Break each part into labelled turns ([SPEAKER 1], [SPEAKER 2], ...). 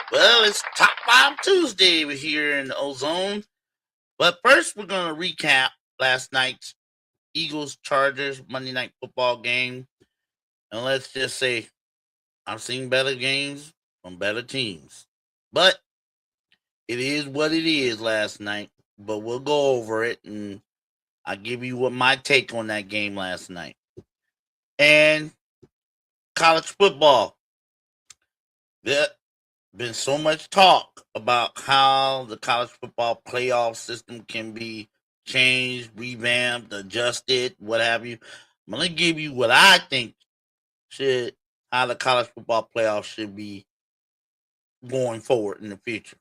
[SPEAKER 1] Well, it's Top 5 Tuesday we're here in the Ozone. But first, we're going to recap last night's Eagles-Chargers Monday Night Football game. And let's just say I've seen better games from better teams. But it is what it is last night. But we'll go over it, and I'll give you what my take on that game last night. And college football. There been so much talk about how the college football playoff system can be changed, revamped, adjusted, what have you. I'm going to give you what I think should how the college football playoff should be going forward in the future.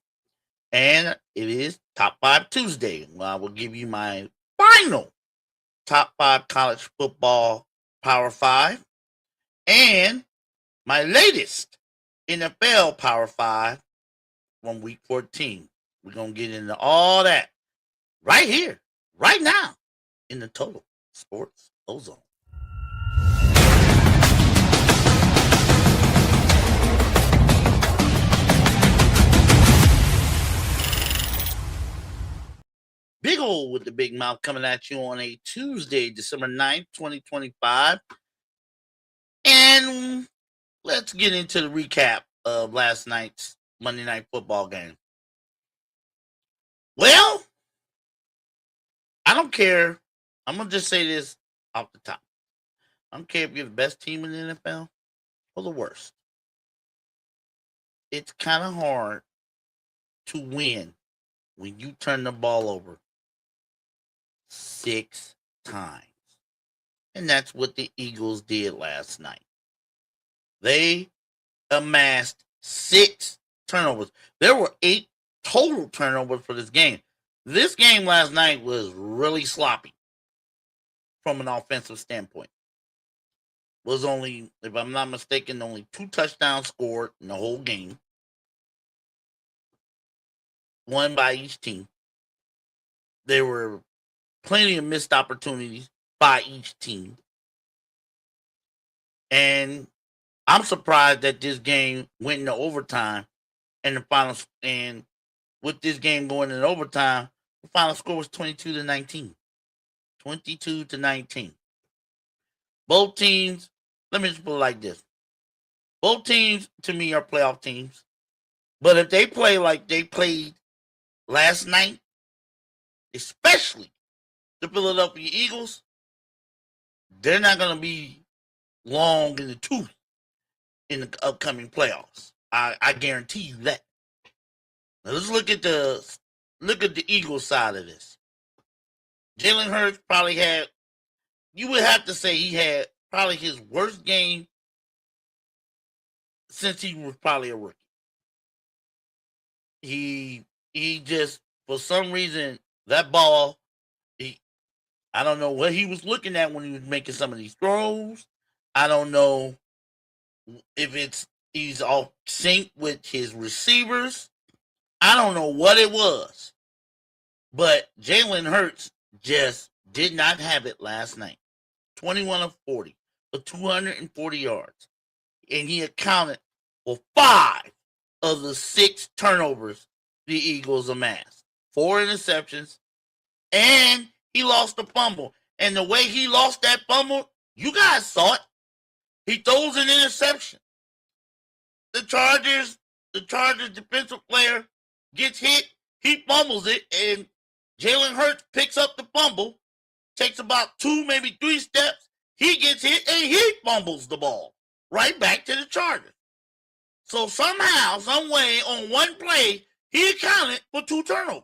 [SPEAKER 1] And it is Top 5 Tuesday. Well, I will give you my final top 5 college football Power 5 and my latest NFL Power 5 from week 14. We're going to get into all that right here, right now, in the Total Sports Ozone. Big Ol' with the big mouth coming at you on a Tuesday, December 9th, 2025. And let's get into the recap of last night's Monday Night Football game. Well, I don't care. I'm going to just say this off the top. I don't care if you're the best team in the NFL or the worst. It's kind of hard to win when you turn the ball over 6 times. And that's what the Eagles did last night. They amassed 6 turnovers. There were 8 total turnovers for this game. This game last night was really sloppy from an offensive standpoint. Was only, if I'm not mistaken, only 2 touchdowns scored in the whole game. One by each team. There were plenty of missed opportunities by each team. And I'm surprised that this game went into overtime and the final, and with this game going in overtime, the final score was 22-19. 22-19. Both teams, let me just put it like this. Both teams, to me, are playoff teams. But if they play like they played last night, especially the Philadelphia Eagles, they're not going to be long in the tooth in the upcoming playoffs. I guarantee you that. Now let's look at the Eagles side of this. Jalen Hurts probably had, you would have to say he had probably his worst game since he was probably a rookie. He just, for some reason, that ball, I don't know what he was looking at when he was making some of these throws. I don't know if he's off sync with his receivers. I don't know what it was. But Jalen Hurts just did not have it last night. 21 of 40 for 240 yards. And he accounted for 5 of the 6 turnovers the Eagles amassed. 4 interceptions. And he lost a fumble. And the way he lost that fumble, you guys saw it. He throws an interception. The Chargers defensive player gets hit. He fumbles it. And Jalen Hurts picks up the fumble. Takes about 2, maybe 3 steps. He gets hit and he fumbles the ball. Right back to the Chargers. So somehow, some way, on one play, he accounted for 2 turnovers.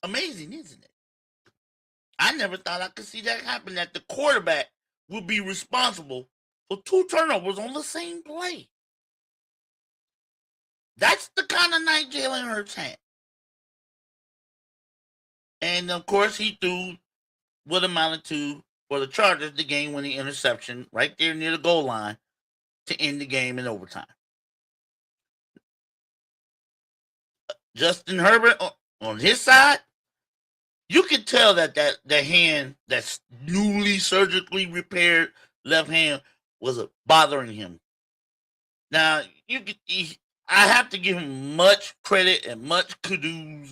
[SPEAKER 1] Amazing, isn't it? I never thought I could see that happen, that the quarterback would be responsible for 2 turnovers on the same play. That's the kind of night Jalen Hurts had. And, of course, he threw what amounted to, for the Chargers, the game-winning interception right there near the goal line to end the game in overtime. Justin Herbert, on his side, you could tell that the hand, that's newly surgically repaired left hand, was bothering him. Now, I have to give him much credit and much kudos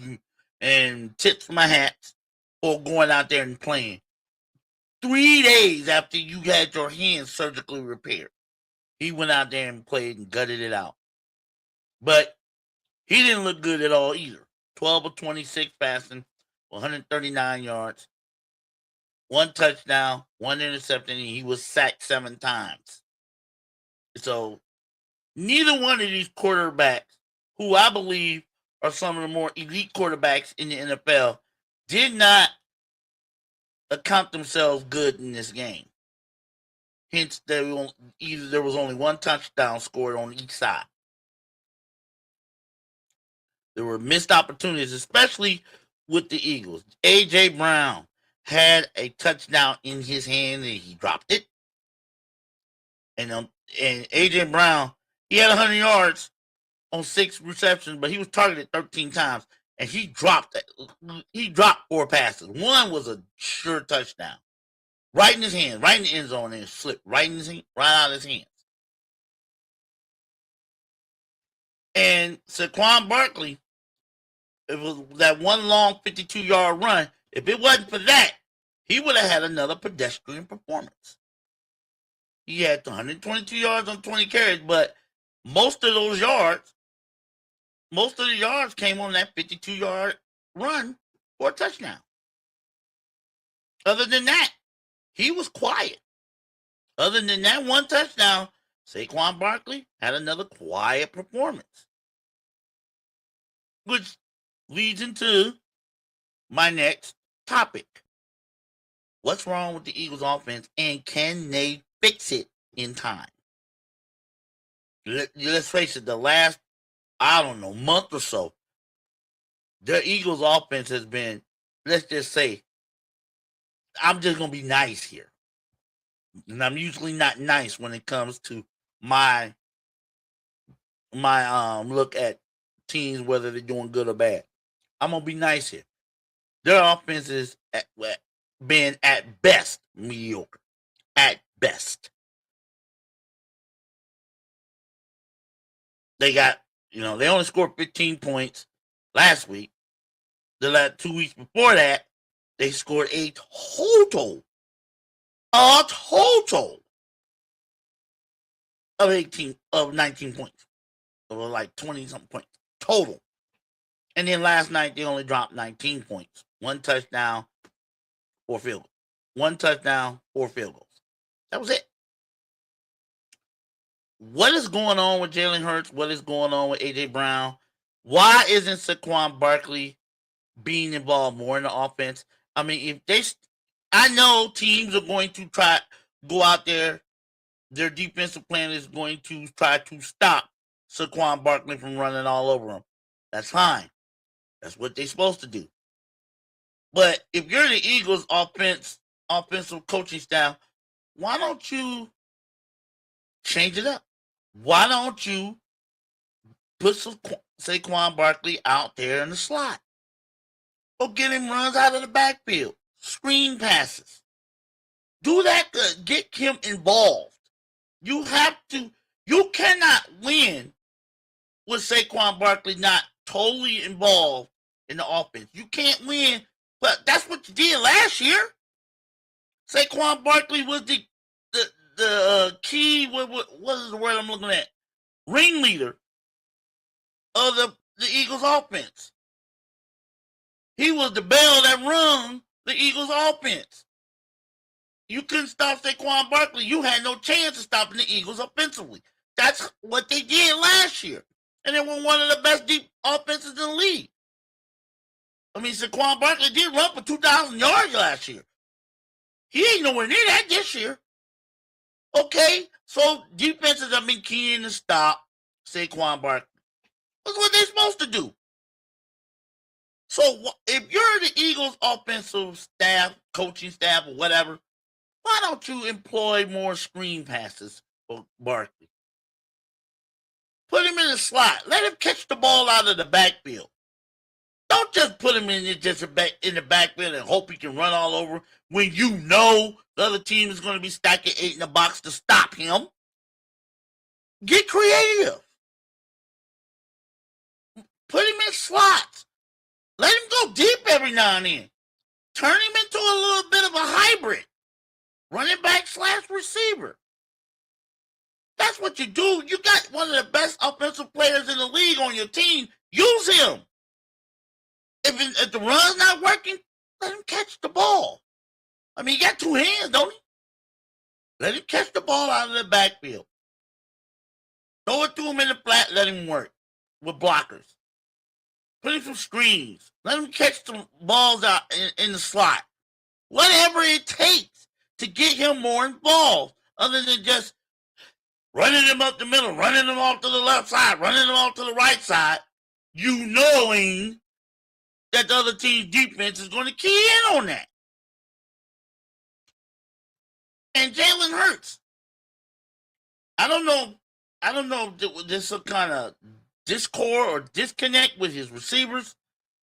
[SPEAKER 1] and tips for my hats for going out there and playing. 3 days after you had your hand surgically repaired, he went out there and played and gutted it out. But he didn't look good at all either. 12 of 26 passing, 139 yards, 1 touchdown, 1 interception, and he was sacked 7 times. So neither one of these quarterbacks, who I believe are some of the more elite quarterbacks in the NFL, did not account themselves good in this game. Hence, there was only 1 touchdown scored on each side. There were missed opportunities, especially with the Eagles. A.J. Brown had a touchdown in his hand and he dropped it. And A.J. Brown, he had 100 yards on 6 receptions, but he was targeted 13 times, and he dropped 4 passes. One was a sure touchdown. Right in his hand, right in the end zone, and it slipped right out of his hands. And Saquon Barkley, it was that one long 52-yard run. If it wasn't for that, he would have had another pedestrian performance. He had 122 yards on 20 carries, but most of the yards came on that 52-yard run for a touchdown. Other than that, he was quiet. Other than that 1 touchdown, Saquon Barkley had another quiet performance. Which leads into my next topic. What's wrong with the Eagles offense, and can they fix it in time? Let's face it, the last, month or so, the Eagles offense has been, let's just say, I'm just going to be nice here. And I'm usually not nice when it comes to my look at teams, whether they're doing good or bad. I'm going to be nice here. Their offense has been at best mediocre. At best. They got, they only scored 15 points last week. The last 2 weeks before that, they scored a total of 19 points. Or like 20-something points total. And then last night, they only dropped 19 points. 1 touchdown, 4 field goals. 1 touchdown, 4 field goals. That was it. What is going on with Jalen Hurts? What is going on with A.J. Brown? Why isn't Saquon Barkley being involved more in the offense? I mean, I know teams are going to go out there. Their defensive plan is going to try to stop Saquon Barkley from running all over them. That's fine. That's what they're supposed to do. But if you're the Eagles offensive coaching staff, why don't you change it up? Why don't you put Saquon Barkley out there in the slot? Or get him runs out of the backfield. Screen passes. Do that good. Get him involved. You cannot win with Saquon Barkley not totally involved in the offense. You can't win, but that's what you did last year. Saquon Barkley was the key, what is the word I'm looking at? Ringleader of the Eagles offense. He was the bell that rung the Eagles offense. You couldn't stop Saquon Barkley. You had no chance of stopping the Eagles offensively. That's what they did last year. And they were one of the best deep offenses in the league. I mean, Saquon Barkley did run for 2,000 yards last year. He ain't nowhere near that this year. Okay, so defenses have been keen to stop Saquon Barkley. That's what they're supposed to do. So if you're the Eagles offensive staff, coaching staff, or whatever, why don't you employ more screen passes for Barkley? Put him in the slot. Let him catch the ball out of the backfield. Don't just put him in the backfield and hope he can run all over when you know the other team is going to be stacking 8 in the box to stop him. Get creative. slots. Let him go deep every now and then. Turn him into a little bit of a hybrid. Running back / receiver. That's what you do. You got one of the best offensive players in the league on your team. Use him. If the run's not working, let him catch the ball. I mean, he got 2 hands, don't he? Let him catch the ball out of the backfield. Throw it to him in the flat, let him work with blockers. Put him some screens. Let him catch some balls out in the slot. Whatever it takes to get him more involved, other than just running him up the middle, running him off to the left side, running him off to the right side, you knowing that the other team's defense is going to key in on that. And Jalen Hurts, I don't know if there's some kind of discord or disconnect with his receivers,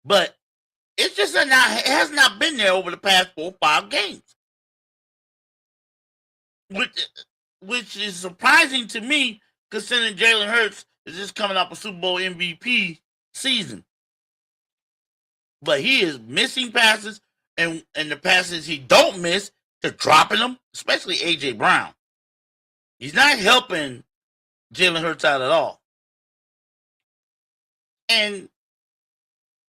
[SPEAKER 1] but it's just it has not been there over the past 4 or 5 games. Which is surprising to me, considering Jalen Hurts is just coming off a Super Bowl MVP season. But he is missing passes, and the passes he don't miss, they're dropping them, especially A.J. Brown. He's not helping Jalen Hurts out at all. And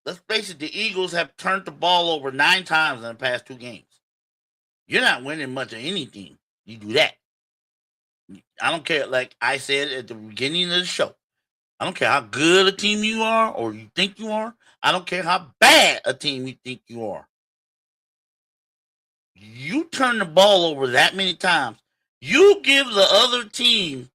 [SPEAKER 1] let's face it, the Eagles have turned the ball over 9 times in the past 2 games. You're not winning much of anything. You do that. I don't care, like I said at the beginning of the show, I don't care how good a team you are or you think you are. I don't care how bad a team you think you are. You turn the ball over that many times. You give the other team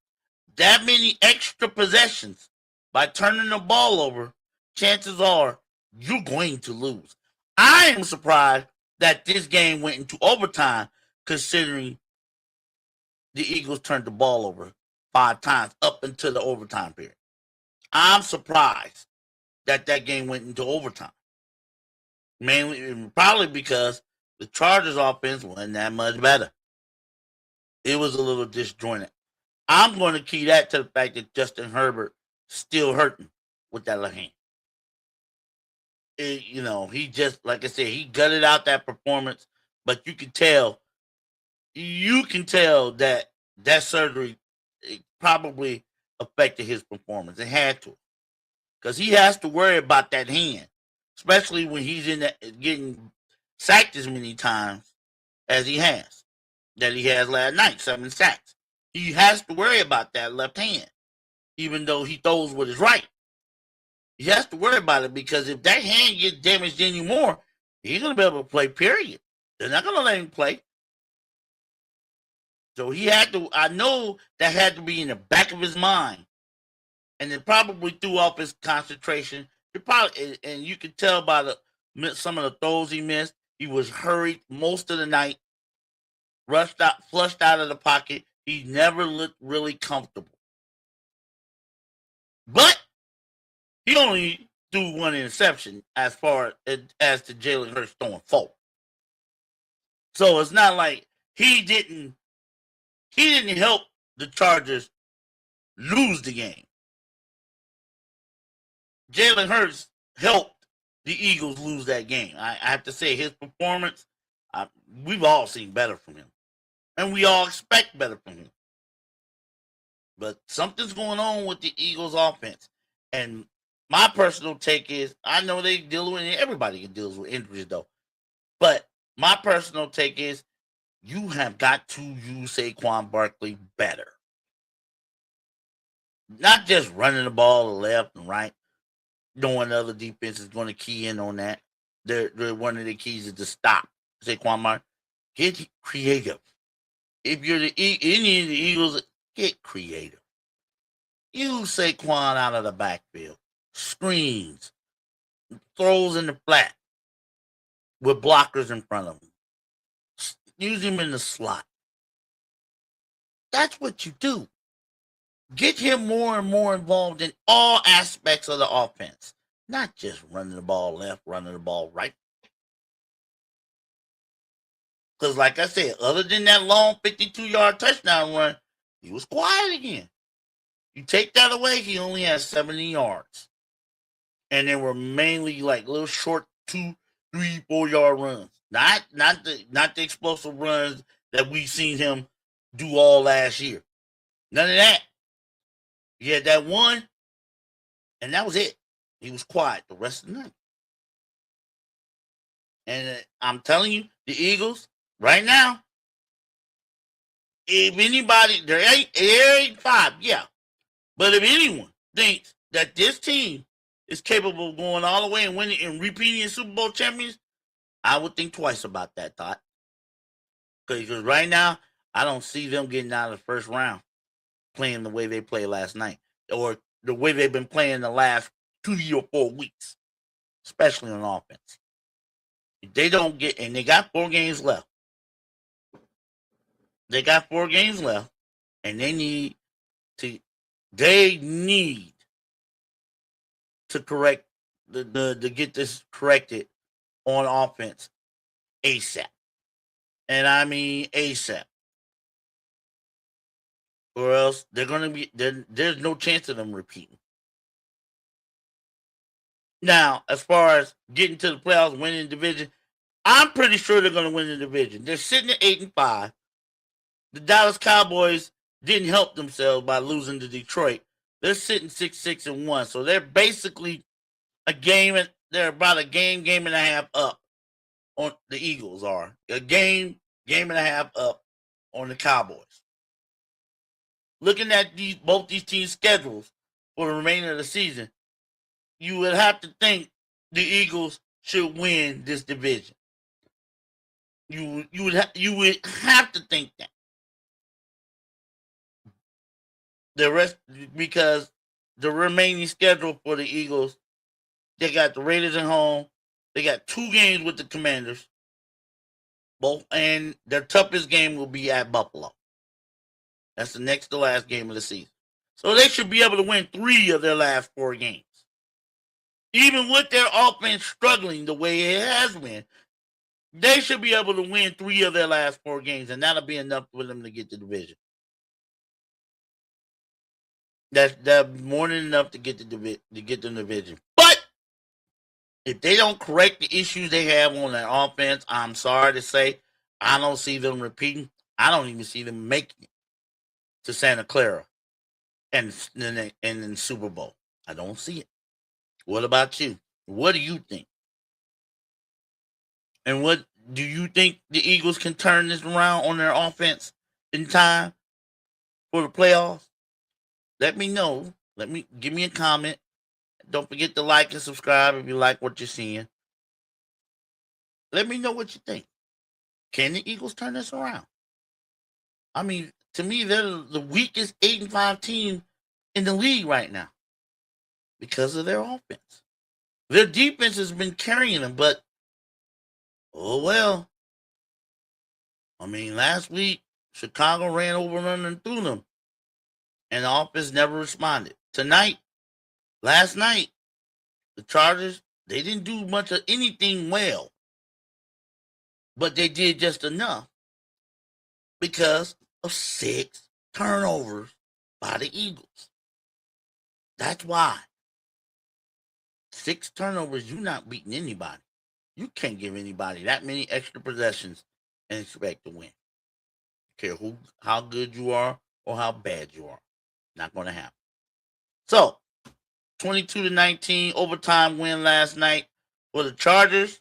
[SPEAKER 1] that many extra possessions by turning the ball over, chances are you're going to lose. I am surprised that this game went into overtime, considering the Eagles turned the ball over 5 times up until the overtime period. I'm surprised that game went into overtime. Mainly, probably because the Chargers offense wasn't that much better. It was a little disjointed. I'm going to key that to the fact that Justin Herbert still hurting with that left hand. He just, like I said, he gutted out that performance, but you can tell that surgery probably affected his performance. It had to, because he has to worry about that hand, especially when he's getting sacked as many times as he has last night, 7 sacks. He has to worry about that left hand, even though he throws with his right. He has to worry about it, because if that hand gets damaged anymore, he's going to be able to play, period. They're not going to let him play. So he had to, I know that had to be in the back of his mind. And it probably threw off his concentration. And you can tell by some of the throws he missed. He was hurried most of the night, flushed out of the pocket. He never looked really comfortable. But he only threw 1 interception as far as the Jalen Hurts throwing 4. So it's not like he didn't help the Chargers lose the game. Jalen Hurts helped the Eagles lose that game. I have to say, his performance, we've all seen better from him. And we all expect better from him. But something's going on with the Eagles offense. And my personal take is, I know they deal with it. Everybody deals with injuries, though. But my personal take is, you have got to use Saquon Barkley better. Not just running the ball left and right, knowing the other defense is going to key in on that. They're one of the keys is to stop Saquon Barkley. Get creative. If you're any of the Eagles, get creative. Use Saquon out of the backfield. Screens. Throws in the flat. With blockers in front of him. Use him in the slot. That's what you do. Get him more and more involved in all aspects of the offense. Not just running the ball left, running the ball right. Because like I said, other than that long 52-yard touchdown run, he was quiet again. You take that away, he only has 70 yards. and they were mainly like little short 2, 3, 4 yard runs. Not the explosive runs that we've seen him do all last year. None of that. He had that one, and that was it. He was quiet the rest of the night. And I'm telling you, the Eagles right now, if anybody, they're 8-5, yeah. But if anyone thinks that this team is capable of going all the way and winning and repeating Super Bowl champions, I would think twice about that thought. Because right now, I don't see them getting out of the first round playing the way they played last night or the way they've been playing the last 2 or 4 weeks, especially on offense. If they don't get, and they got 4 games left. They got 4 games left, and they need to correct to get this corrected on offense ASAP. And I mean ASAP. Or else they're gonna be there's no chance of them repeating. Now, as far as getting to the playoffs, winning the division, I'm pretty sure they're gonna win the division. They're sitting at 8-5. The Dallas Cowboys didn't help themselves by losing to Detroit. They're sitting 6-1. So they're basically they're about a game and a half up on the Eagles are. A game and a half up on the Cowboys. Looking at both these teams' schedules for the remainder of the season, you would have to think the Eagles should win this division. You would have to think that. The rest, because the remaining schedule for the Eagles, they got the Raiders at home. They got 2 games with the Commanders. And their toughest game will be at Buffalo. That's the next to last game of the season. So they should be able to win 3 of their last 4 games. Even with their offense struggling the way it has been, they should be able to win 3 of their last 4 games, and that'll be enough for them to get the division. That's more than enough to get the division. But if they don't correct the issues they have on their offense, I'm sorry to say, I don't see them repeating. I don't even see them making it to Santa Clara and in the Super Bowl. I don't see it. What about you? What do you think? And what do you think the Eagles can turn this around on their offense in time for the playoffs? Let me know. Give me a comment. Don't forget to like and subscribe if you like what you're seeing. Let me know what you think. Can the Eagles turn this around? I mean, to me, they're the weakest 8-5 team in the league right now because of their offense. Their defense has been carrying them, but oh well. I mean, last week, Chicago ran over and through them, and the offense never responded. Last night, the Chargers, they didn't do much of anything well, but they did just enough because of 6 turnovers by the Eagles. That's why. 6 turnovers, you're not beating anybody. You can't give anybody that many extra possessions and expect to win. Care how good you are or how bad you are. Not going to happen. So, 22-19 overtime win last night for the Chargers.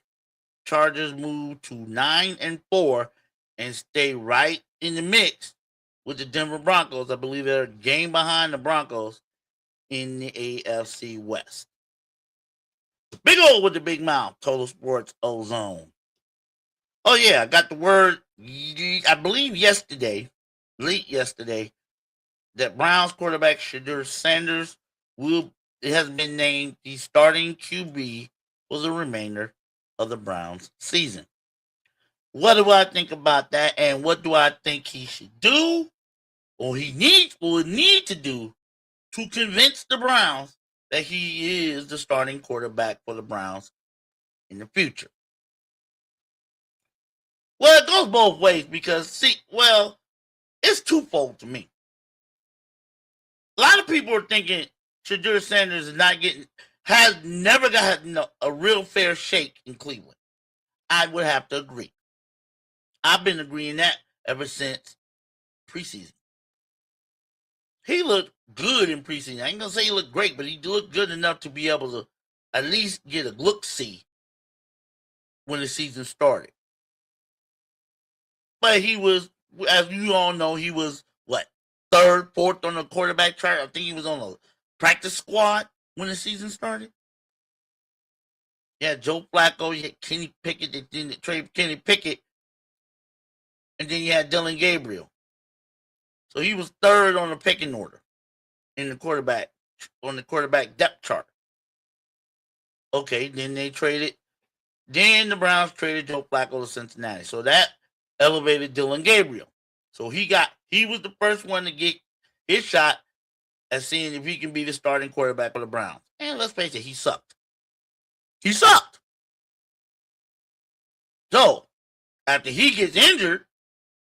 [SPEAKER 1] Chargers moved to 9-4 and stay right in the mix with the Denver Broncos. I believe they're a game behind the Broncos in the AFC West. Big O with the big mouth. Total Sports Ozone. Oh yeah, I got the word. I believe late yesterday, that Browns quarterback Shedeur Sanders has been named the starting QB for the remainder of the Browns season. What do I think about that, and what do I think he should do, or he need to do to convince the Browns that he is the starting quarterback for the Browns in the future? Well, it goes both ways because, it's twofold to me. A lot of people are thinking Shedeur Sanders is not getting. has never got a real fair shake in Cleveland. I would have to agree. I've been agreeing that ever since preseason. He looked good in preseason. I ain't gonna say he looked great, but he looked good enough to be able to at least get a look-see when the season started. But he was, as you all know, he was what, third, fourth on the quarterback chart. I think he was on the practice squad when the season started. Yeah, Joe Flacco, you had Kenny Pickett, they didn't trade Kenny Pickett, and then you had Dylan Gabriel. So he was third on the picking order in the quarterback depth chart. Okay, then they traded. Then the Browns traded Joe Flacco to Cincinnati. So that elevated Dylan Gabriel. So he was the first one to get his shot at seeing if he can be the starting quarterback for the Browns. And let's face it, he sucked. He sucked. So after he gets injured,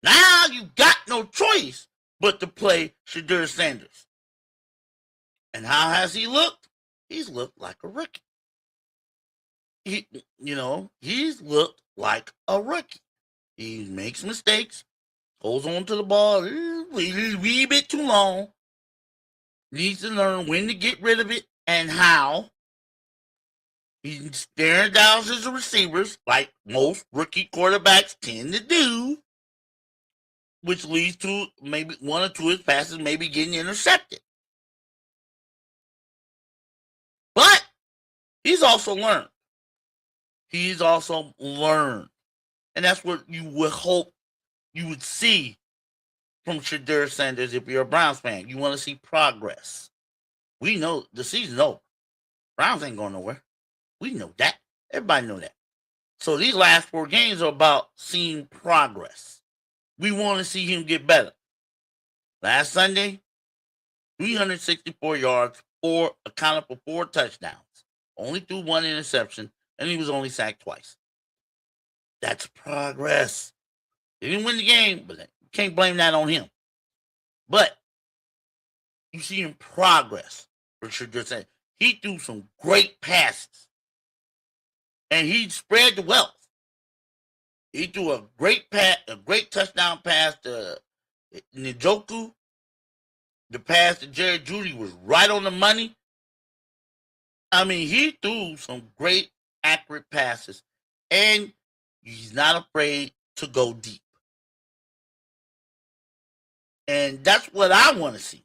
[SPEAKER 1] now you got no choice but to play Shedeur Sanders. And how has he looked? He's looked like a rookie. He's looked like a rookie. He makes mistakes, holds on to the ball a wee bit too long, needs to learn when to get rid of it and how. He's staring down his receivers like most rookie quarterbacks tend to do, which leads to maybe one or two of his passes maybe getting intercepted. But he's also learned. And that's what you would hope you would see from Shedeur Sanders if you're a Browns fan. You want to see progress. We know the season's over. Browns ain't going nowhere. We know that. Everybody know that. So these last 4 games are about seeing progress. We want to see him get better. Last Sunday, 364 yards, accounted for 4 touchdowns. Only threw 1 interception, and he was only sacked twice. That's progress. He didn't win the game, but you can't blame that on him. But you see him progress. Richard just said he threw some great passes, and he spread the wealth. He threw a great touchdown pass to Njoku. The pass to Jerry Jeudy was right on the money. I mean, he threw some great, accurate passes, and he's not afraid to go deep. And that's what I want to see.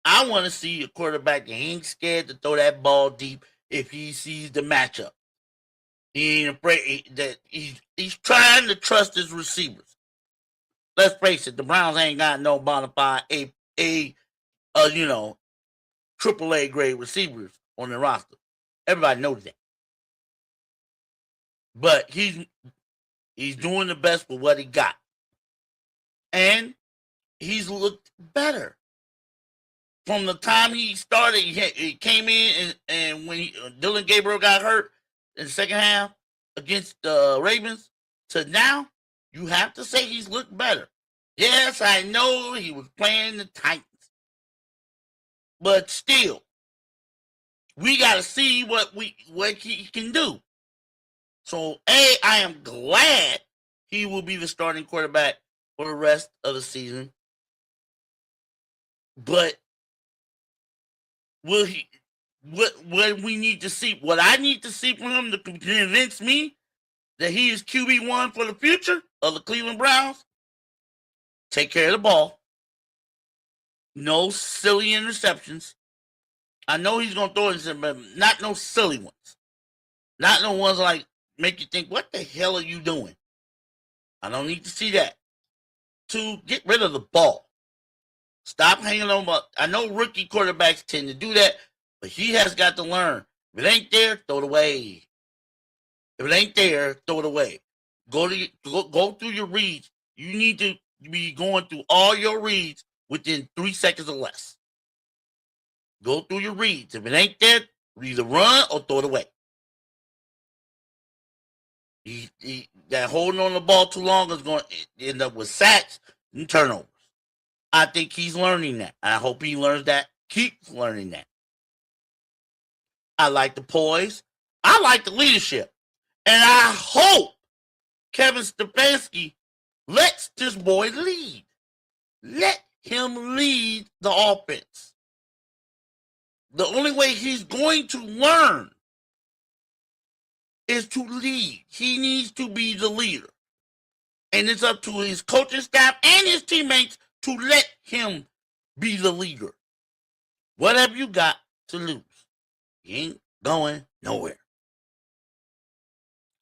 [SPEAKER 1] I want to see a quarterback that ain't scared to throw that ball deep if he sees the matchup. He ain't afraid that he's trying to trust his receivers. Let's face it, the Browns ain't got no bona fide AAA grade receivers on their roster. Everybody knows that. But he's doing the best with what he got. And he's looked better. From the time he started, he came in and when Dylan Gabriel got hurt in the second half against the Ravens to now, you have to say he's looked better. Yes, I know he was playing the Titans. But still, we got to see what he can do. So, I am glad he will be the starting quarterback for the rest of the season. But will he? What we need to see? What I need to see from him to convince me that he is QB1 for the future of the Cleveland Browns? Take care of the ball. No silly interceptions. I know he's gonna throw interceptions, but not no silly ones. Not no ones like make you think, what the hell are you doing? I don't need to see that. 2, get rid of the ball. Stop hanging on. I know rookie quarterbacks tend to do that, but he has got to learn. If it ain't there, throw it away. If it ain't there, throw it away. Go through your reads. You need to be going through all your reads within 3 seconds or less. Go through your reads. If it ain't there, either run or throw it away. That holding on the ball too long is going to end up with sacks and turnovers. I think he's learning that. I hope he learns that. Keeps learning that. I like the poise. I like the leadership. And I hope Kevin Stefanski lets this boy lead. Let him lead the offense. The only way he's going to learn is to lead. He needs to be the leader. And it's up to his coaching staff and his teammates to let him be the leader. Whatever you got to lose, you ain't going nowhere.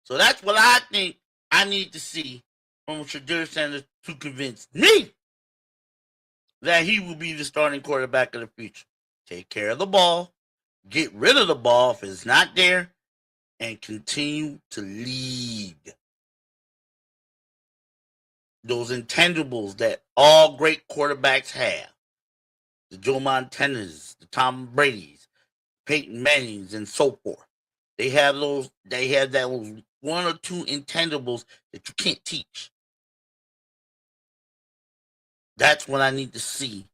[SPEAKER 1] So that's what I think I need to see from Shedeur Sanders to convince me that he will be the starting quarterback of the future. Take care of the ball, get rid of the ball if it's not there, and continue to lead. Those intangibles that all great quarterbacks have. The Joe Montanas, the Tom Brady's, Peyton Manning's, and so forth. They have those one or two intangibles that you can't teach. That's what I need to see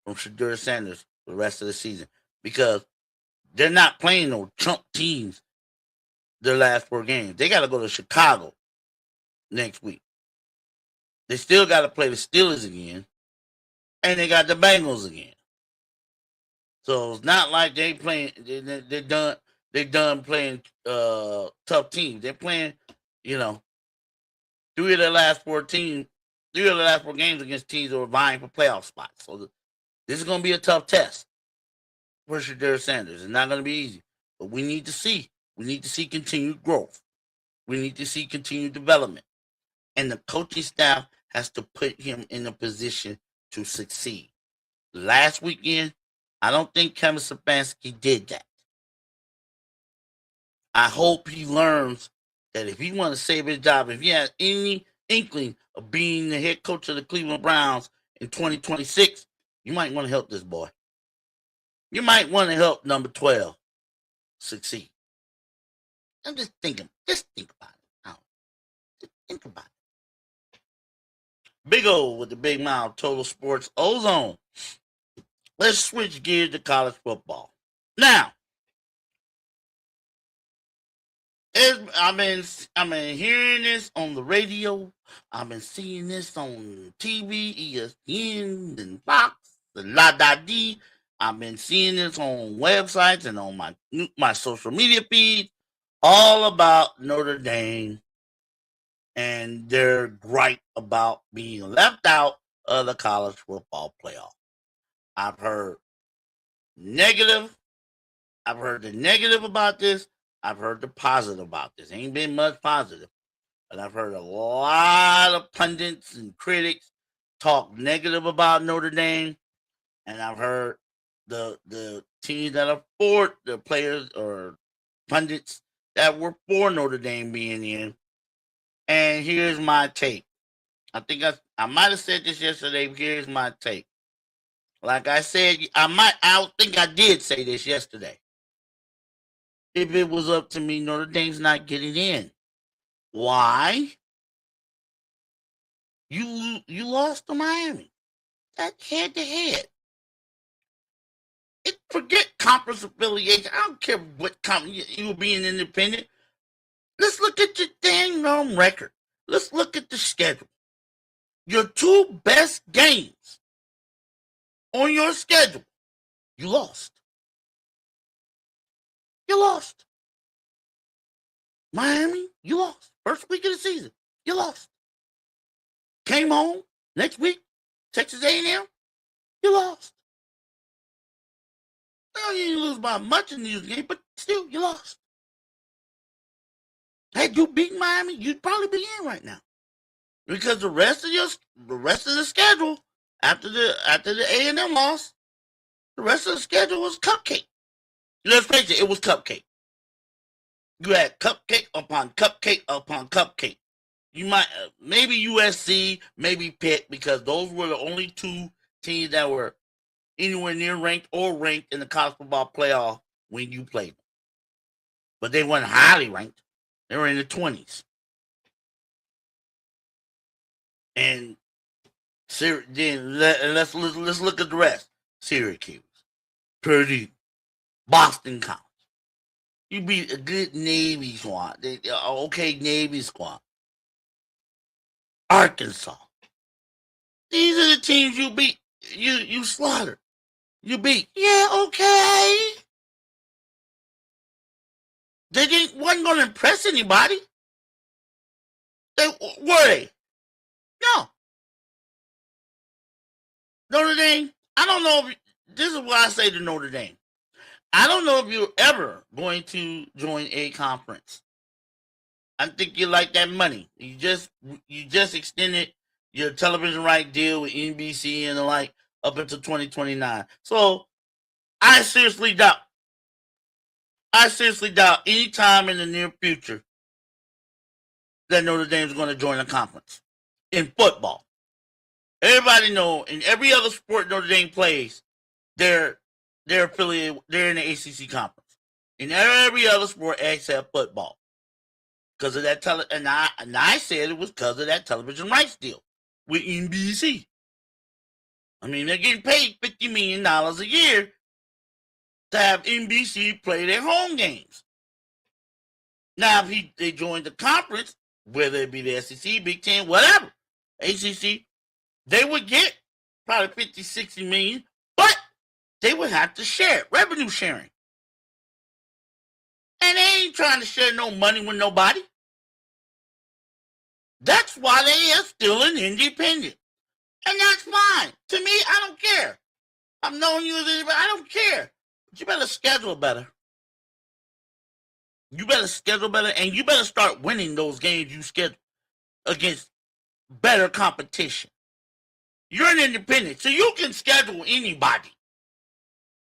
[SPEAKER 1] from Shedeur Sanders for the rest of the season. Because they're not playing no chump teams their last 4 games. They got to go to Chicago next week. They still got to play the Steelers again. And they got the Bengals again. So it's not like they're done playing tough teams. They're playing, 3 of their last 4 games against teams that were vying for playoff spots. So this is going to be a tough test for Shedeur Sanders. It's not going to be easy. But we need to see. We need to see continued growth. We need to see continued development. And the coaching staff has to put him in a position to succeed. Last weekend, I don't think Kevin Stefanski did that. I hope he learns that if he wants to save his job, if he has any inkling of being the head coach of the Cleveland Browns in 2026, you might want to help this boy. You might want to help number 12 succeed. I'm just thinking. Just think about it. Just think about it. Big O with the big mouth, Total Sports Ozone. Let's switch gears to college football. Now, I've been hearing this on the radio. I've been seeing this on TV, ESPN, and Fox, and La-Da-Dee. I've been seeing this on websites and on my social media feed, all about Notre Dame and their gripe about being left out of the college football playoff. I've heard negative. I've heard the negative about this. I've heard the positive about this. Ain't been much positive. But I've heard a lot of pundits and critics talk negative about Notre Dame. And I've heard the teams that are for the players or pundits that were for Notre Dame being in. And here's my take. I think I might have said this yesterday. Here's my take. Like I said, I think I did say this yesterday. If it was up to me, Notre Dame's not getting in. Why? You lost to Miami. That's head to head. Forget conference affiliation. I don't care what conference you were being independent. Let's look at your dang record. Let's look at the schedule. Your 2 best games on your schedule, you lost. You lost. Miami, you lost. First week of the season, you lost. Came home next week, Texas A&M, you lost. Well, you didn't lose by much in these games, but still, you lost. Had you beaten Miami, you'd probably be in right now, because the rest of the schedule after the A&M loss, the rest of the schedule was cupcake. Let's face it, it was cupcake. You had cupcake upon cupcake upon cupcake. You might maybe USC, maybe Pitt, because those were the only 2 teams that were anywhere near ranked or ranked in the college football playoff when you played them. But they weren't highly ranked. They were in the 20s. And then let's look at the rest. Syracuse, Purdue, Boston College, You beat a good Navy squad. Okay, Navy squad. Arkansas. These are the teams you beat. You slaughtered. You beat. Yeah, okay. Wasn't going to impress anybody. Were they? No. Notre Dame, I don't know if this is what I say to Notre Dame. I don't know if you're ever going to join a conference. I think you like that money. You just extended your television right deal with NBC and the like up until 2029. So I seriously doubt any time in the near future that Notre Dame is going to join a conference in football. Everybody know in every other sport Notre Dame plays, they're affiliated. They're in the ACC conference. In every other sport except football, because of that and I said it was because of that television rights deal with NBC. I mean, they're getting paid $50 million a year to have NBC play their home games. Now, if they join the conference, whether it be the SEC, Big Ten, whatever, ACC, they would get probably 50, 60 million, but they would have to share revenue sharing. And they ain't trying to share no money with nobody. That's why they are still an independent. And that's fine. To me, I don't care. I've known you as anybody. I don't care. But you better schedule better. You better schedule better, and you better start winning those games you schedule against better competition. You're an independent, so you can schedule anybody.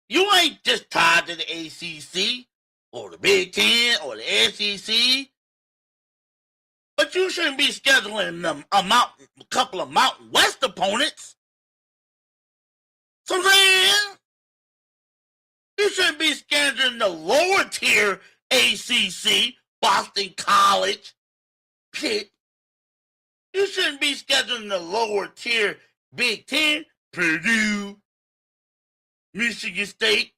[SPEAKER 1] You ain't just tied to the ACC or the Big Ten or the SEC. But you shouldn't be scheduling a couple of Mountain West opponents. So then, you shouldn't be scheduling the lower tier ACC, Boston College, Pitt. You shouldn't be scheduling the lower tier Big Ten, Purdue, Michigan State.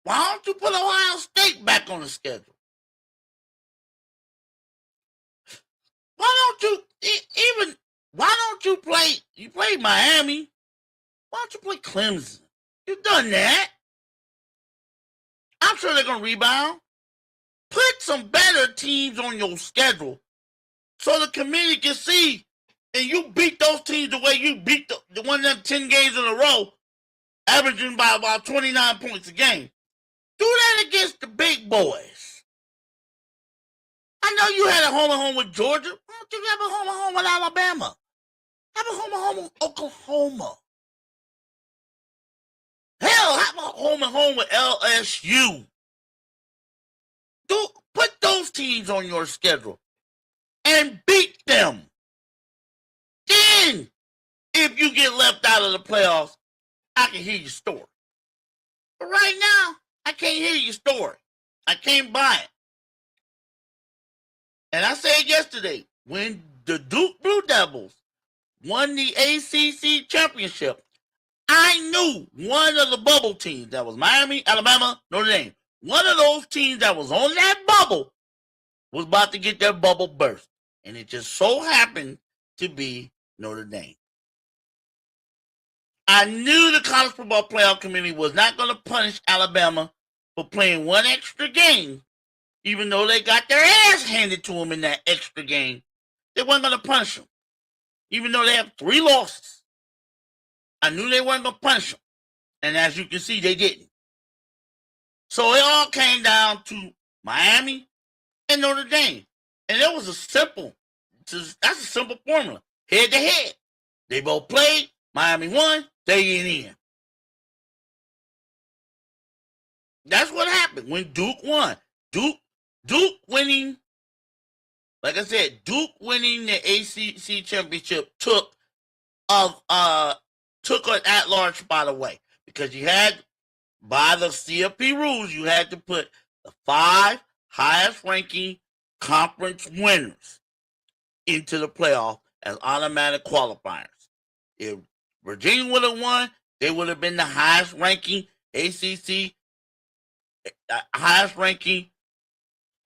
[SPEAKER 1] Why don't you put Ohio State back on the schedule? Why don't you play Miami? Why don't you play Clemson? You've done that. I'm sure they're going to rebound. Put some better teams on your schedule so the committee can see, and you beat those teams the way you beat the one of them 10 games in a row, averaging by about 29 points a game. Do that against the big boys. I know you had a home with Georgia. Why don't you have a home with Alabama? Have a home with Oklahoma. Hell, have a home with LSU. Put those teams on your schedule and beat them. Then, if you get left out of the playoffs, I can hear your story. But right now, I can't hear your story. I can't buy it. And I said yesterday, when the Duke Blue Devils won the ACC championship, I knew one of the bubble teams, that was Miami, Alabama, Notre Dame, one of those teams that was on that bubble was about to get their bubble burst. And it just so happened to be Notre Dame. I knew the College Football Playoff Committee was not going to punish Alabama for playing one extra game, even though they got their ass handed to them in that extra game. They weren't going to punish them, even though they have 3 losses. I knew they weren't going to punish them. And as you can see, they didn't. So it all came down to Miami and Notre Dame. And it was that's a simple formula. Head to head. They both played. Miami won. They get in. That's what happened when Duke won. Duke winning, like I said, Duke winning the ACC championship took an at-large spot away, because you had, by the CFP rules, you had to put the 5 highest-ranking conference winners into the playoff as automatic qualifiers. If Virginia would have won, they would have been the highest-ranking ACC highest ranking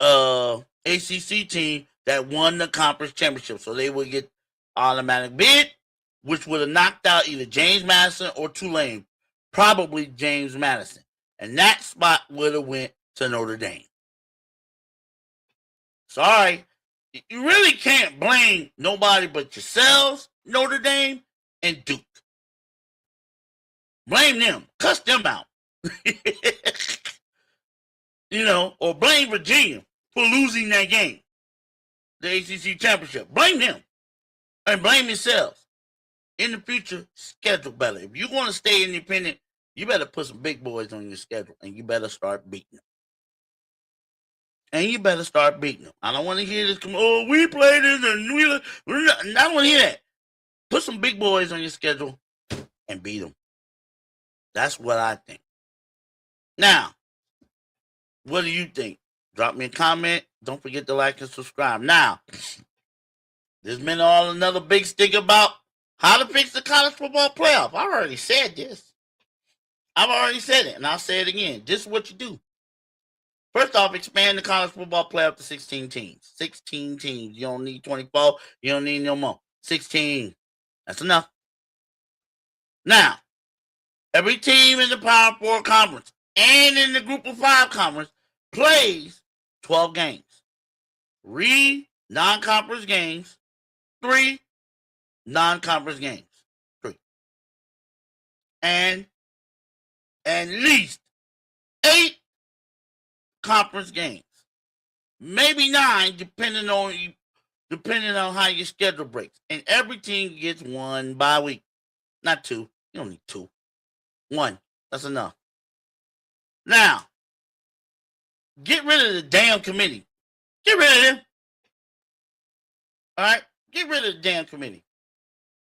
[SPEAKER 1] ACC team that won the conference championship. So they would get automatic bid, which would have knocked out either James Madison or Tulane, probably James Madison. And that spot would have went to Notre Dame. Sorry, you really can't blame nobody but yourselves, Notre Dame, and Duke. Blame them. Cuss them out. Or blame Virginia for losing that game, the ACC championship. Blame them. And blame yourselves. In the future, schedule better. If you want to stay independent, you better put some big boys on your schedule, and you better start beating them. I don't want to hear this. Oh, we played it, and I don't want to hear that. Put some big boys on your schedule and beat them. That's what I think. Now, what do you think? Drop me a comment. Don't forget to like and subscribe. Now, there's been another big stick about how to fix the college football playoff. I already said this. I've already said it, and I'll say it again. This is what you do. First off, expand the college football playoff to 16 teams. 16 teams. You don't need 24. You don't need no more. 16. That's enough. Now, every team in the Power 4 conference and in the Group of 5 conference plays 12 games. 3 non-conference games. 3 non-conference games. 3. And at least 8 conference games. Maybe 9, depending on how your schedule breaks. And every team gets 1 bye week. Not 2. You don't need 2. 1. That's enough. Now, get rid of the damn committee. Get rid of them. All right? Get rid of the damn committee.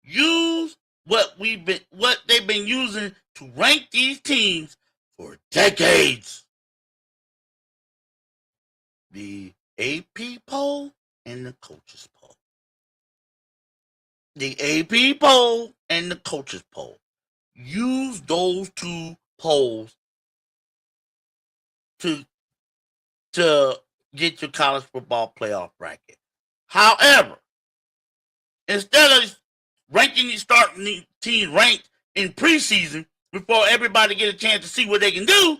[SPEAKER 1] Use what they've been using to rank these teams for decades. The AP poll and the coaches poll. The AP poll and the coaches poll. Use those 2 polls to get your college football playoff bracket. However, instead of starting the teams ranked in preseason before everybody get a chance to see what they can do,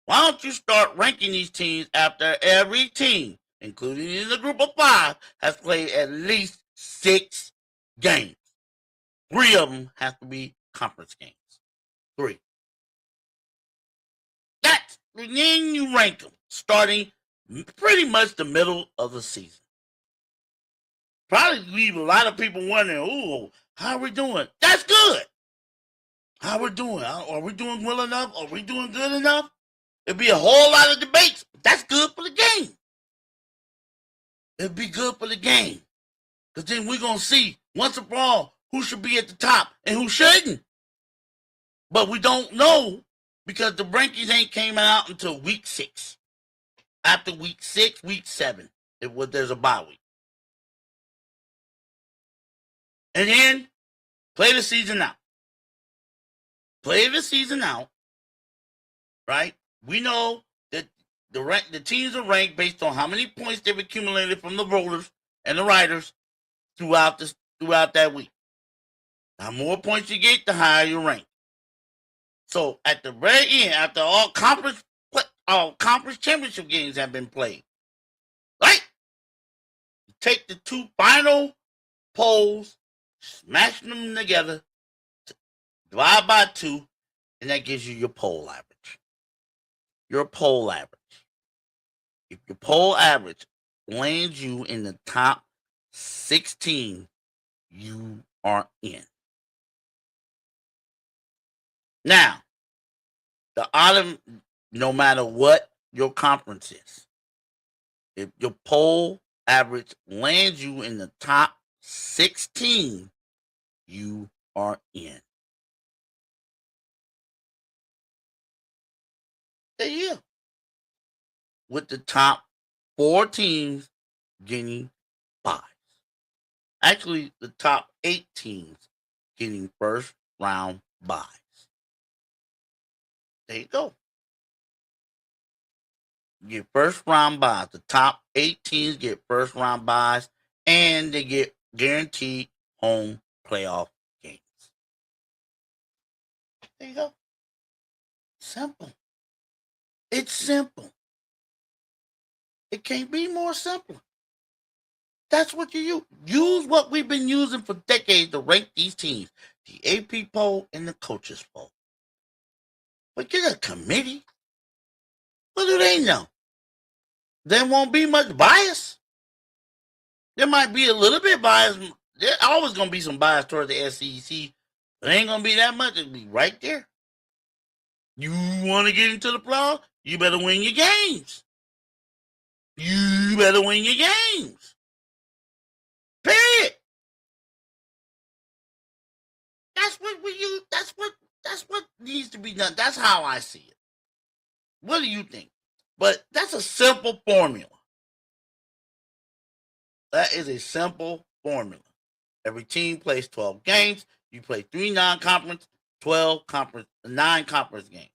[SPEAKER 1] why don't you start ranking these teams after every team, including in the Group of 5, has played at least 6 games. 3 of them have to be conference games. 3. And then you rank them, starting pretty much the middle of the season. Probably leave a lot of people wondering, "Ooh, how are we doing?" That's good. How we doing? Are we doing well enough? Are we doing good enough? It'd be a whole lot of debates. That's good for the game. It'd be good for the game. Because then we're going to see, once and for all, who should be at the top and who shouldn't. But we don't know because the rankings ain't came out until week 6. After week 6, week 7, there's a bye week. And then play the season out. Right? We know that the teams are ranked based on how many points they've accumulated from the voters and the writers throughout that week. The more points you get, the higher you rank. So at the very end, after all conference championship games have been played, right? You take the 2 final polls, smash them together, divide by 2, and that gives you your poll average. Your poll average. If your poll average lands you in the top 16, you are in. Now, no matter what your conference is, if your poll average lands you in the top 16, you are in. There you go. With the top 4 teams getting buys. Actually, the top 8 teams getting first round buys. There you go. get first round buys. The top 8 teams get first round buys, and they get guaranteed home playoff games. There you go. Simple. It's simple. It can't be more simple. That's what you use. Use what we've been using for decades to rank these teams. The AP poll and the coaches poll. But get a committee. What do they know? There won't be much bias. There might be a little bit bias. There's always going to be some bias toward the SEC. But it ain't going to be that much. It'll be right there. You want to get into the playoffs? You better win your games. You better win your games. Period. That's what we use. That's what needs to be done. That's how I see it. What do you think? But that's a simple formula. That is a simple formula. Every team plays 12 games. You play 3 non-conference, 9 conference games.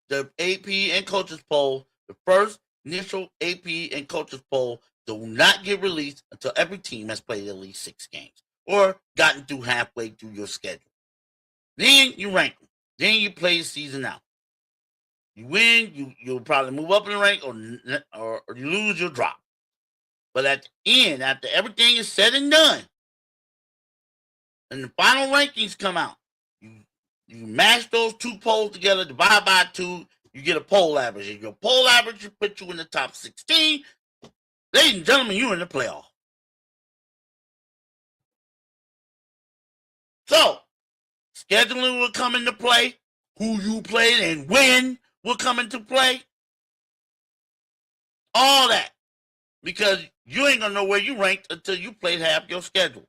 [SPEAKER 1] The AP and coaches poll, the first initial AP and coaches poll, do not get released until every team has played at least 6 games or gotten through halfway through your schedule. Then you rank them. Then you play the season out. You win, you'll probably move up in the rank, or you lose, you'll drop. But at the end, after everything is said and done, and the final rankings come out, you mash those 2 polls together, divide by 2, you get a poll average. And your poll average will put you in the top 16. Ladies and gentlemen, you're in the playoff. So, scheduling will come into play. Who you played and when will come into play. All that. Because you ain't going to know where you ranked until you played half your schedule.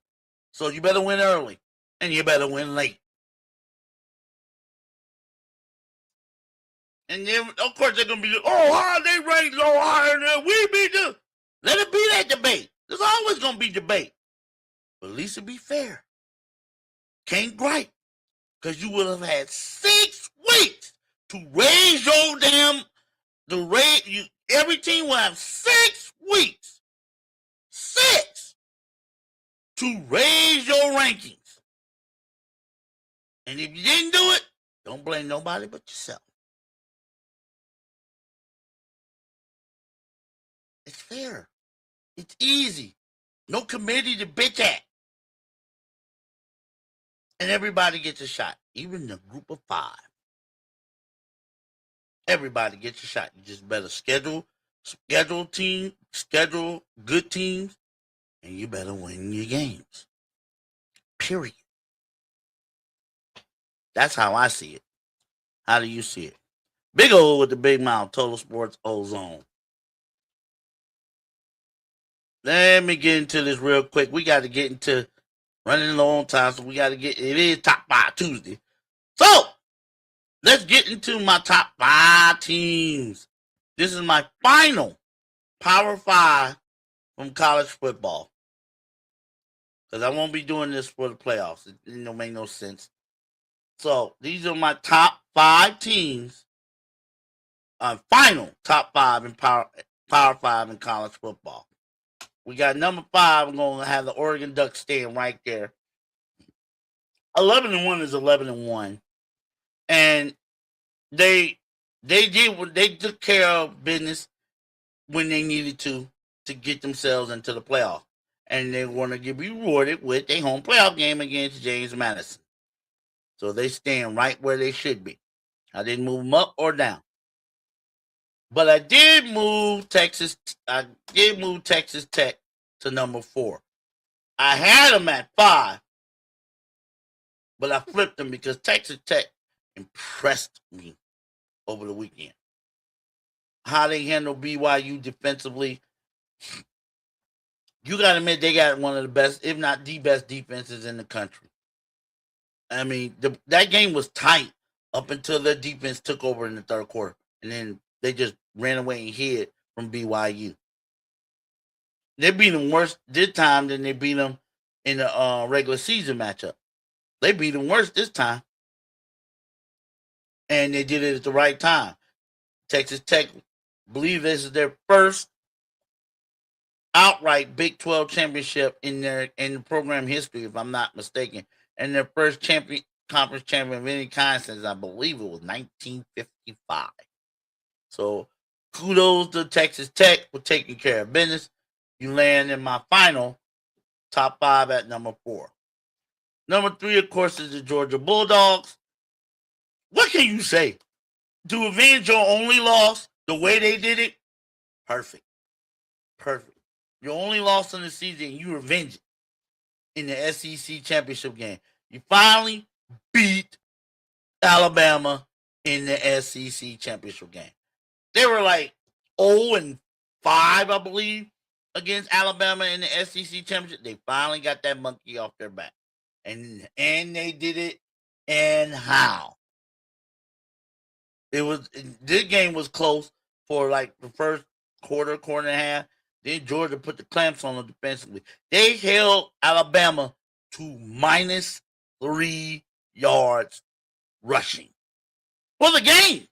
[SPEAKER 1] So you better win early. And you better win late. And then, of course, they're going to be, how they ranked low higher than we beat them. Let it be that debate. There's always going to be debate. But at least it'll be fair. Can't gripe. Because you would have had 6 weeks to raise your every team will have 6 weeks. 6 to raise your rankings. And if you didn't do it, don't blame nobody but yourself. It's fair. It's easy. No committee to bitch at. And everybody gets a shot. Even the group of 5. Everybody gets a shot. You just better schedule good teams, and you better win your games. Period. That's how I see it. How do you see it? Big O with the big mouth, Total Sports Ozone. Let me get into this real quick. We got to get into running low on time, so we got to get, it is Top 5 Tuesday. So, let's get into my top 5 teams. This is my final Power 5 from college football. Because I won't be doing this for the playoffs. It don't make no sense. So, these are my top 5 teams. Final top 5 in Power 5 in college football. We got number 5. I'm going to have the Oregon Ducks staying right there. 11-1 is 11-1. And they took care of business when they needed to get themselves into the playoff. And they want to get rewarded with a home playoff game against James Madison. So they stand right where they should be. I didn't move them up or down. But I did move Texas Tech to number 4. I had them at 5, but I flipped them because Texas Tech impressed me over the weekend. How they handle BYU defensively. You got to admit they got one of the best, if not the best defenses in the country. I mean, that game was tight up until their defense took over in the third quarter. And then they just ran away and hid from BYU. They beat them worse this time than they beat them in the regular season matchup. They beat them worse this time. And they did it at the right time. Texas Tech I believe this is their first outright Big 12 championship in the program history, if I'm not mistaken, and their first conference champion of any kind since I believe it was 1955. So kudos to Texas Tech for taking care of business. You land in my final top 5 at number 4. Number 3, of course, is the Georgia Bulldogs. What can you say? To avenge your only loss the way they did it, perfect. Perfect. Your only loss in the season, you revenge it in the SEC championship game. You finally beat Alabama in the SEC championship game. They were like 0-5, I believe, against Alabama in the SEC championship. They finally got that monkey off their back. And they did it. And how? This game was close for like the first quarter and a half. Then Georgia put the clamps on them defensively. They held Alabama to -3 yards rushing for the game.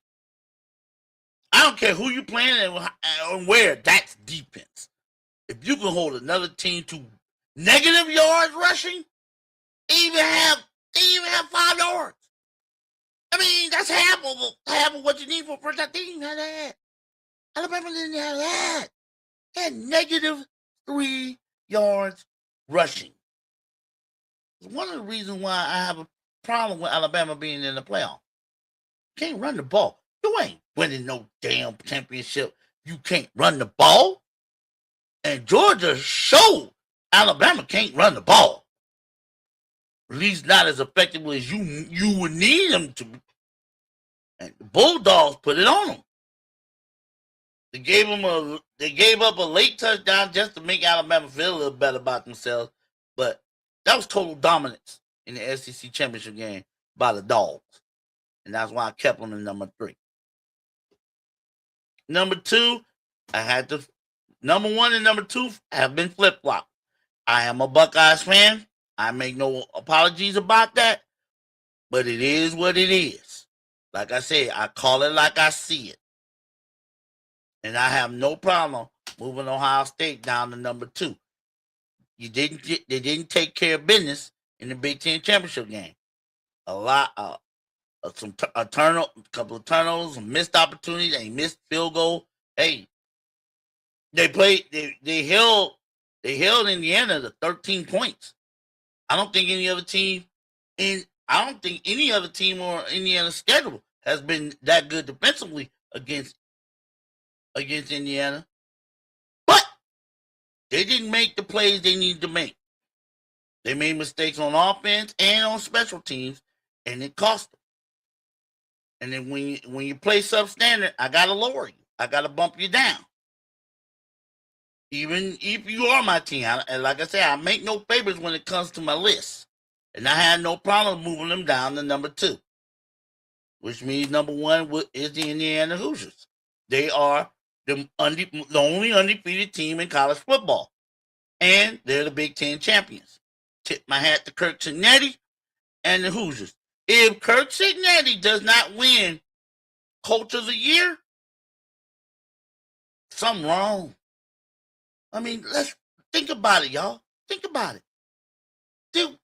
[SPEAKER 1] I don't care who you playing and where. That's defense. If you can hold another team to negative yards rushing, they even have 5 yards. I mean, that's half of what you need for a first time. They didn't have that. Alabama didn't have that. They had -3 yards rushing. It's one of the reasons why I have a problem with Alabama being in the playoff. You can't run the ball. You ain't winning no damn championship. You can't run the ball. And Georgia showed Alabama can't run the ball. At least not as effectively as you would need them to. And the Bulldogs put it on them. They gave up a late touchdown just to make Alabama feel a little better about themselves. But that was total dominance in the SEC championship game by the Dogs. And that's why I kept them in number 3. Number 2, number 1 and number 2 have been flip-flopped. I am a Buckeyes fan. I make no apologies about that. But it is what it is. Like I said, I call it like I see it. And I have no problem moving Ohio State down to number 2. They didn't take care of business in the Big Ten championship game. A couple of turnovers, some missed opportunities, a missed field goal. Hey, they held Indiana to 13 points. I don't think any other team or Indiana's schedule has been that good defensively against Indiana. But they didn't make the plays they needed to make. They made mistakes on offense and on special teams, and it cost them. And then when you play substandard, I gotta lower you. I gotta bump you down. Even if you are my team, and like I said, I make no favors when it comes to my list. And I had no problem moving them down to number 2, which means number 1 is the Indiana Hoosiers. They are the only undefeated team in college football, and they're the Big Ten champions. Tip my hat to Kirk Cignetti and the Hoosiers. If Kirk Cignetti does not win Coach of the Year, something wrong. I mean, let's think about it, y'all. Think about it. Did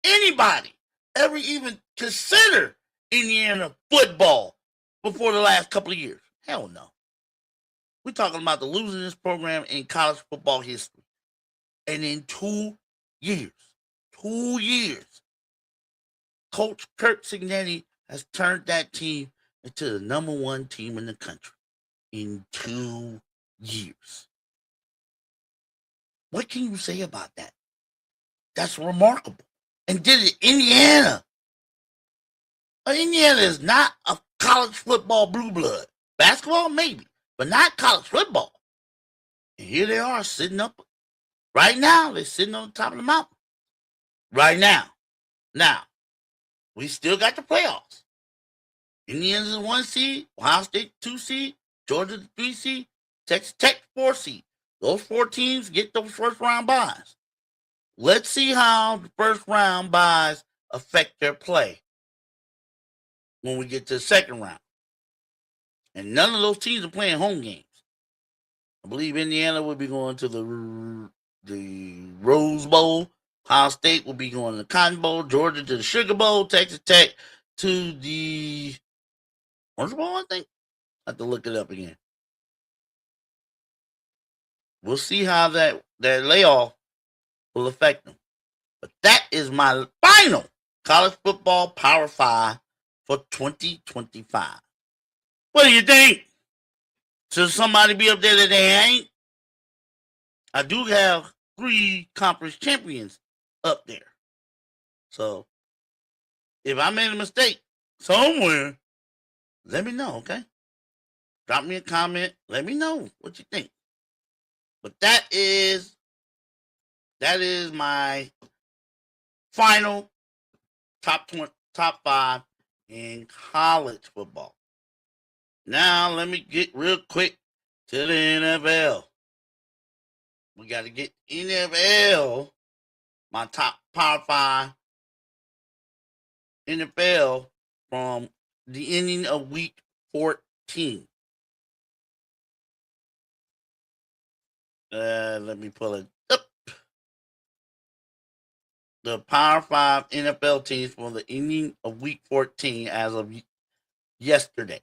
[SPEAKER 1] anybody ever even consider Indiana football before the last couple of years? Hell no. We're talking about the losingest program in college football history. And in 2 years, Coach Kirk Cignetti has turned that team into the number 1 team in the country in 2 years. What can you say about that? That's remarkable. And did it Indiana. Indiana is not a college football blue blood. Basketball, maybe, but not college football. And here they are sitting up. Right now, they're sitting on the top of the mountain. Right now. Now, we still got the playoffs. Indiana's the 1 seed, Ohio State 2 seed, Georgia the 3 seed, Texas Tech 4 seed. Those 4 teams get those first round buys. Let's see how the first round buys affect their play when we get to the second round. And none of those teams are playing home games. I believe Indiana will be going to the Rose Bowl. Ohio State will be going to the Cotton Bowl. Georgia to the Sugar Bowl. Texas Tech to the Orange Bowl, I think. I have to look it up again. We'll see how that layoff will affect them. But that is my final college football Power 5 for 2025. What do you think? Should somebody be up there that they ain't? I do have 3 conference champions up there. So, if I made a mistake somewhere, let me know, okay? Drop me a comment. Let me know what you think. But that is my final top 5 in college football. Now, let me get real quick to the NFL. We got to get NFL, my top Power 5 NFL from the ending of week 14. Let me pull it up. The Power 5 NFL teams from the ending of week 14 as of yesterday.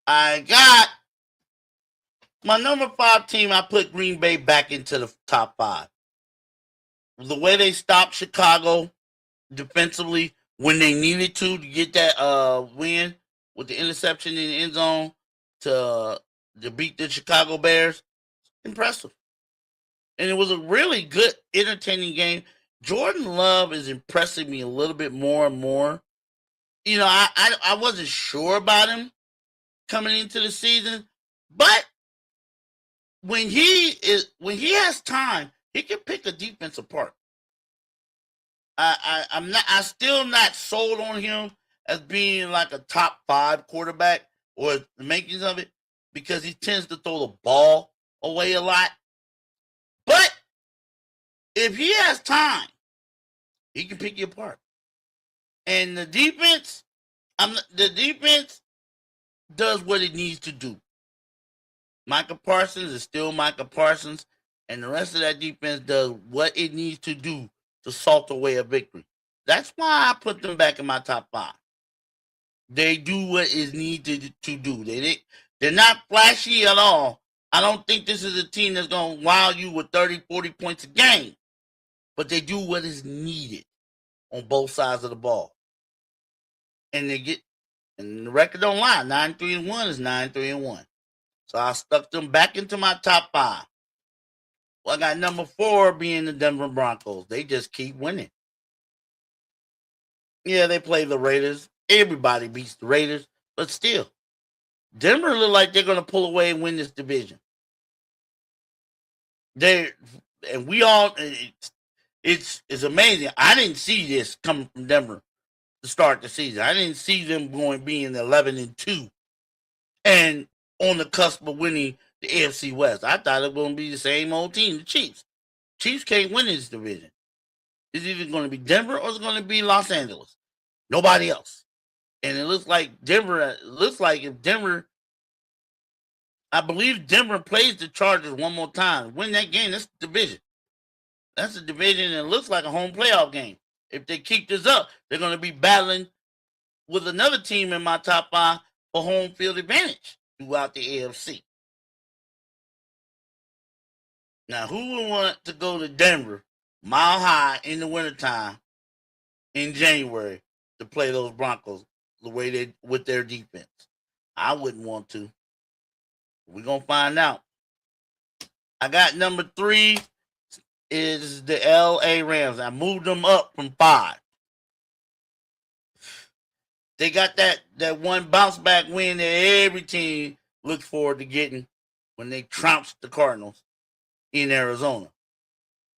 [SPEAKER 1] I got my number 5 team. I put Green Bay back into the top 5. The way they stopped Chicago defensively when they needed to get that win with the interception in the end zone to beat the Chicago Bears, impressive. And it was a really good, entertaining game. Jordan Love is impressing me a little bit more and more. You know, I wasn't sure about him coming into the season, but when he has time, he can pick a defense apart. I'm still not sold on him as being like a top 5 quarterback or the makings of it, because he tends to throw the ball away a lot. But if he has time, he can pick you apart. And the defense does what it needs to do. Micah Parsons is still Micah Parsons, and the rest of that defense does what it needs to do to salt away a victory. That's why I put them back in my top 5. They do what is needed to do. They're not flashy at all. I don't think this is a team that's going to wow you with 30, 40 points a game. But they do what is needed on both sides of the ball. And the record don't lie. 9-3-1 is 9-3-1. So I stuck them back into my top 5. Well, I got number 4 being the Denver Broncos. They just keep winning. Yeah, they play the Raiders. Everybody beats the Raiders. But still, Denver look like they're going to pull away and win this division. It's amazing. I didn't see this coming from Denver to start the season. I didn't see them being 11-2 and on the cusp of winning the AFC West. I thought it was going to be the same old team, the Chiefs. Chiefs can't win this division. It's either going to be Denver or it's going to be Los Angeles. Nobody else. And it looks like if Denver, I believe Denver plays the Chargers one more time, win that game, that's the division. That's a division, and it looks like a home playoff game. If they keep this up, they're going to be battling with another team in my top 5 for home field advantage throughout the AFC. Now, who would want to go to Denver, Mile High, in the wintertime in January to play those Broncos the way they with their defense? I wouldn't want to. We're going to find out. I got number 3 is the LA Rams. I moved them up from 5. They got that one bounce back win that every team looks forward to getting when they trounced the Cardinals in Arizona,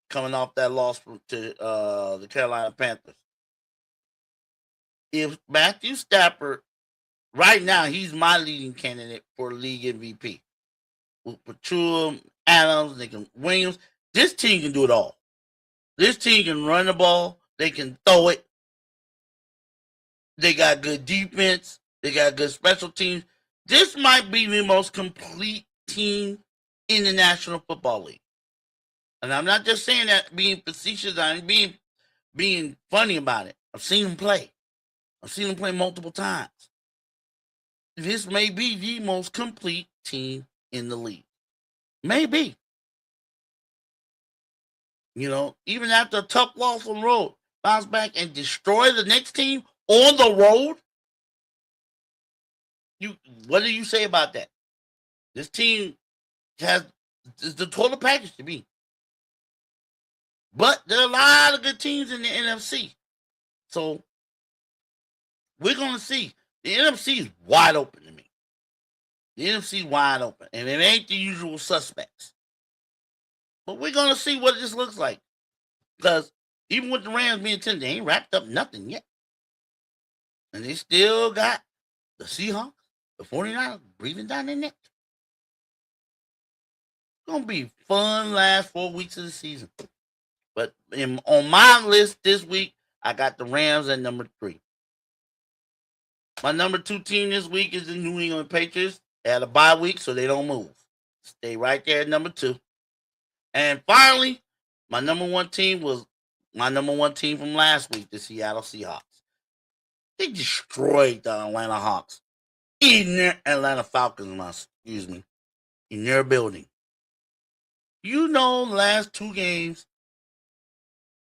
[SPEAKER 1] coming off that loss to the Carolina Panthers. If Matthew Stafford, right now, he's my leading candidate for league MVP. With Patricia, Adams, Williams, this team can do it all. This team can run the ball. They can throw it. They got good defense. They got good special teams. This might be the most complete team in the National Football League. And I'm not just saying that being facetious. I'm being funny about it. I've seen them play. I've seen them play multiple times. This may be the most complete team in the league. Maybe. Even after a tough loss on the road, bounce back and destroy the next team on the road. What do you say about that? This team has the total package to me. But there are a lot of good teams in the NFC. So we're going to see. The NFC is wide open to me. The NFC is wide open. And it ain't the usual suspects. But we're going to see what this looks like. Because even with the Rams being 10, they ain't wrapped up nothing yet. And they still got the Seahawks, the 49ers breathing down their neck. It's going to be fun last 4 weeks of the season. But on my list this week, I got the Rams at number 3. My number 2 team this week is the New England Patriots. They had a bye week, so they don't move. Stay right there at number 2. And finally, my number 1 team was my number 1 team from last week, the Seattle Seahawks. They destroyed the Atlanta Hawks in their Atlanta Falcons, in their building. The last 2 games,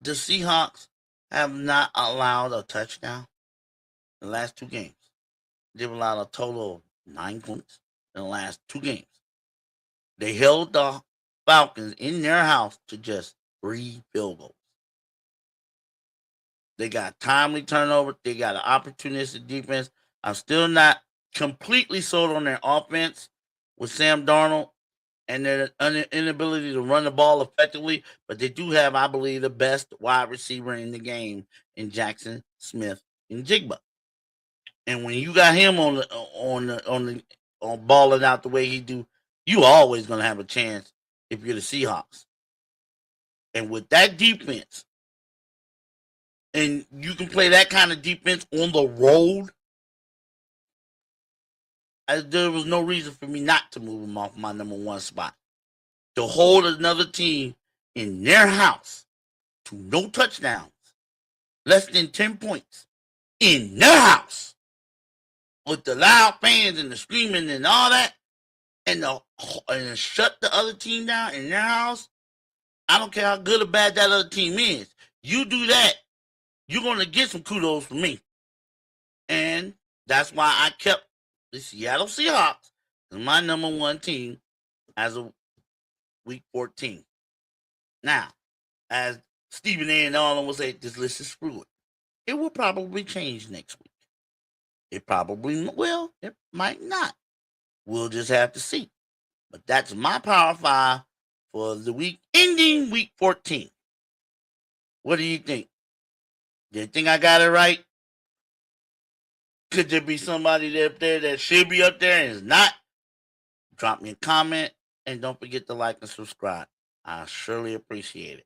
[SPEAKER 1] the Seahawks have not allowed a touchdown. The last 2 games. They've allowed a total of 9 points in the last 2 games. They held the Falcons in their house to just 3 field goals. They got timely turnover. They got an opportunistic defense. I'm still not completely sold on their offense with Sam Darnold and their inability to run the ball effectively, but they do have, I believe, the best wide receiver in the game in Jackson Smith and Jigba. And when you got him on balling out the way he do, you always gonna have a chance if you're the Seahawks. And with that defense, and you can play that kind of defense on the road, there was no reason for me not to move them off my number 1 spot. To hold another team in their house to no touchdowns, less than 10 points, in their house, with the loud fans and the screaming and all that, and shut the other team down in their house. I don't care how good or bad that other team is. You do that, you're going to get some kudos from me. And that's why I kept the Seattle Seahawks as my number 1 team as of week 14. Now, as Stephen A. and all of them will say, this list is screwed. It will probably change next week. It probably will. It might not. We'll just have to see. But that's my Power 5 for the week ending week 14. What do you think? Do you think I got it right? Could there be somebody up there that should be up there and is not? Drop me a comment and don't forget to like and subscribe. I surely appreciate it.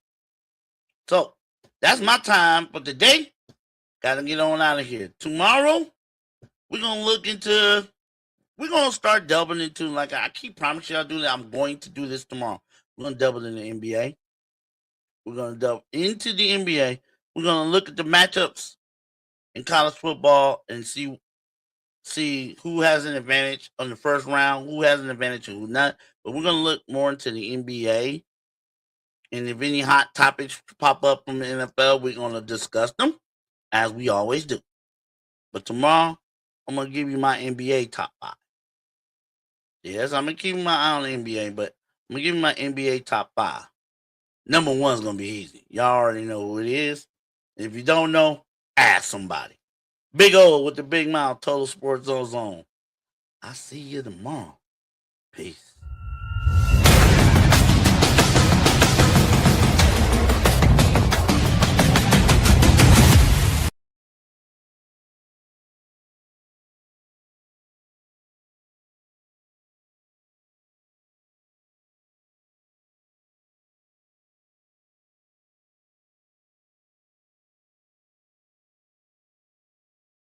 [SPEAKER 1] So, that's my time for today. Gotta get on out of here. Tomorrow, we're going to start delving into, like I keep promising I'll do that. I'm going to do this tomorrow. We're going to delve into the NBA. We're going to delve into the NBA. We're going to look at the matchups in college football and see who has an advantage on the first round, who has an advantage and who not. But we're going to look more into the NBA. And if any hot topics pop up from the NFL, we're going to discuss them, as we always do. But tomorrow, I'm going to give you my NBA top 5. Yes, I'm going to keep my eye on the NBA, but I'm going to give you my NBA top 5. Number 1 is going to be easy. Y'all already know who it is. If you don't know, ask somebody. Big O with the big mouth, Total Sports Zone. I'll see you tomorrow. Peace.